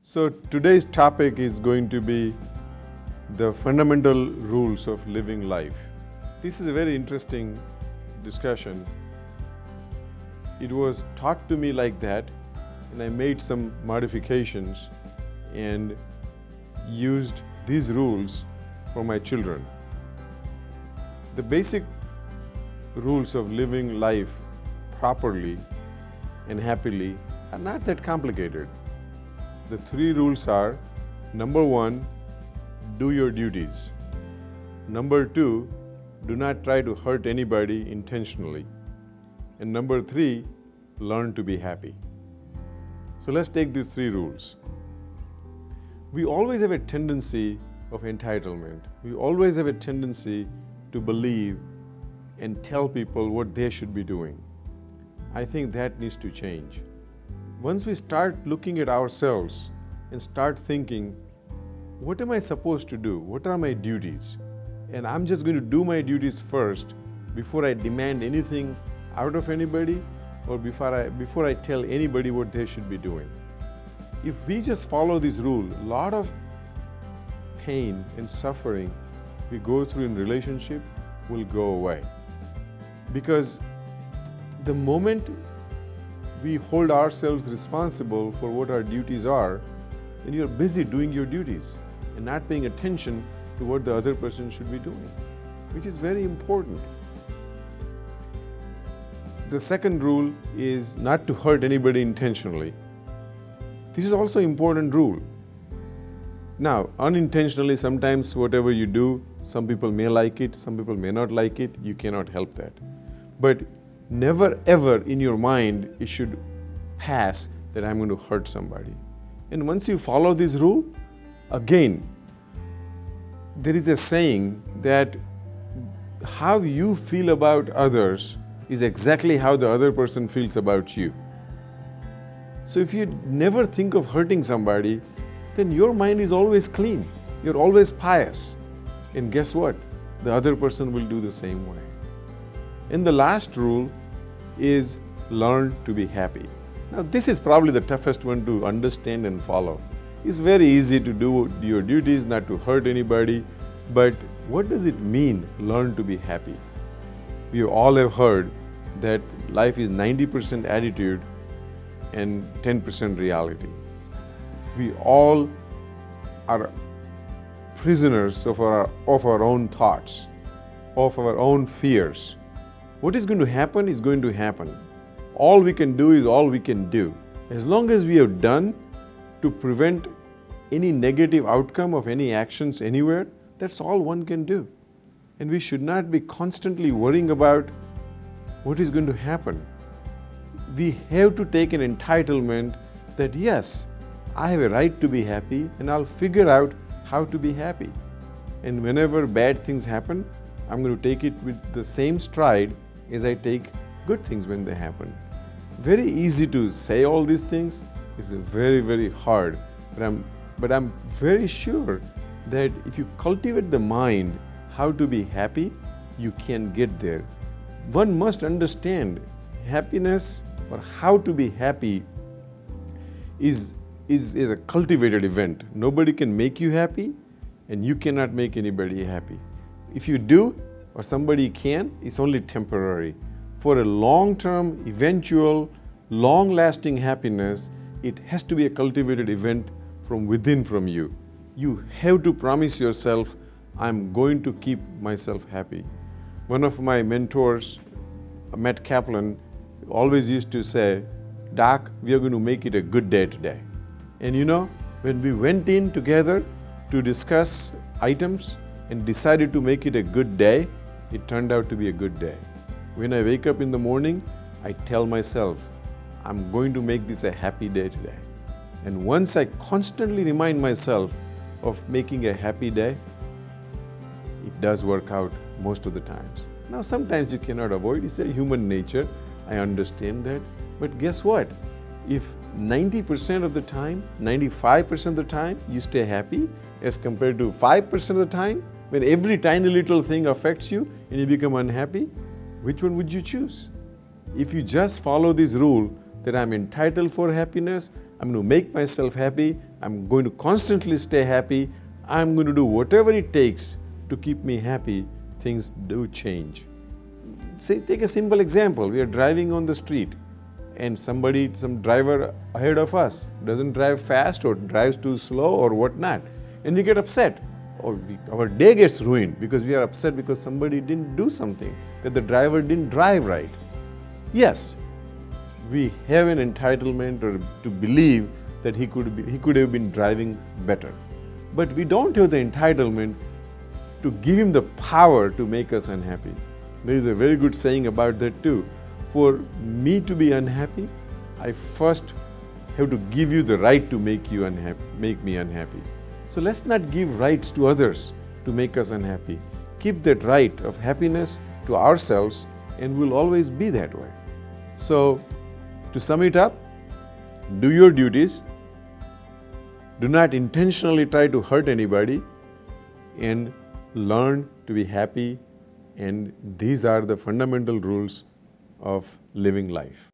So today's topic is going to be the fundamental rules of living life. This is a very interesting discussion. It was taught to me like that, and I made some modifications and used these rules for my children. The basic rules of living life properly and happily are not that complicated. The three rules are: number one, do your duties. Number two, do not try to hurt anybody intentionally. And number three, learn to be happy. So let's take these three rules. We always have a tendency of entitlement. We always have a tendency to believe and tell people what they should be doing. I think that needs to change. Once we start looking at ourselves and start thinking, what am I supposed to do? What are my duties? And I'm just going to do my duties first before I demand anything out of anybody or before I tell anybody what they should be doing. If we just follow this rule, a lot of pain and suffering we go through in relationship will go away. Because the moment we hold ourselves responsible for what our duties are, then you're busy doing your duties and not paying attention to what the other person should be doing, which is very important. The second rule is not to hurt anybody intentionally. This is also an important rule. Now, unintentionally, sometimes whatever you do, some people may like it, some people may not like it, you cannot help that. But never ever in your mind it should pass that I'm going to hurt somebody. And once you follow this rule, again, there is a saying that how you feel about others is exactly how the other person feels about you. So if you never think of hurting somebody, then your mind is always clean. You're always pious. And guess what? The other person will do the same way. And the last rule is learn to be happy. Now this is probably the toughest one to understand and follow. It's very easy to do your duties, not to hurt anybody, but what does it mean, learn to be happy? We all have heard that life is 90% attitude and 10% reality. We all are prisoners of our own thoughts, of our own fears. What is going to happen is going to happen. All we can do is all we can do. As long as we have done to prevent any negative outcome of any actions anywhere, that's all one can do. And we should not be constantly worrying about what is going to happen. We have to take an entitlement that yes, I have a right to be happy and I'll figure out how to be happy. And whenever bad things happen, I'm going to take it with the same stride as I take good things when they happen. Very easy to say all these things. It's very, very hard. But I'm very sure that if you cultivate the mind how to be happy, you can get there. One must understand happiness or how to be happy is a cultivated event. Nobody can make you happy and you cannot make anybody happy. If you do or somebody can, it's only temporary. For a long-term, eventual, long-lasting happiness, it has to be a cultivated event from within from you. You have to promise yourself, I'm going to keep myself happy. One of my mentors, Matt Kaplan, always used to say, Doc, we are going to make it a good day today. And you know, when we went in together to discuss items and decided to make it a good day, it turned out to be a good day. When I wake up in the morning, I tell myself, I'm going to make this a happy day today. And once I constantly remind myself of making a happy day, it does work out most of the times. Now sometimes you cannot avoid, it's a human nature, I understand that. But guess what? If 90% of the time, 95% of the time you stay happy as compared to 5% of the time, when every tiny little thing affects you and you become unhappy, which one would you choose? If you just follow this rule that I'm entitled for happiness, I'm going to make myself happy. I'm going to constantly stay happy. I'm going to do whatever it takes to keep me happy. Things do change. Say, take a simple example. We are driving on the street and some driver ahead of us doesn't drive fast or drives too slow or whatnot, and we get upset. Or our day gets ruined because we are upset because somebody didn't do something, that the driver didn't drive right. Yes, we have an entitlement to believe that he could have been driving better. But we don't have the entitlement to give him the power to make us unhappy. There is a very good saying about that too. For me to be unhappy, I first have to give you the right to make me unhappy. So let's not give rights to others to make us unhappy. Keep that right of happiness to ourselves and we'll always be that way. So, to sum it up, do your duties, do not intentionally try to hurt anybody, and learn to be happy, and these are the fundamental rules of living life.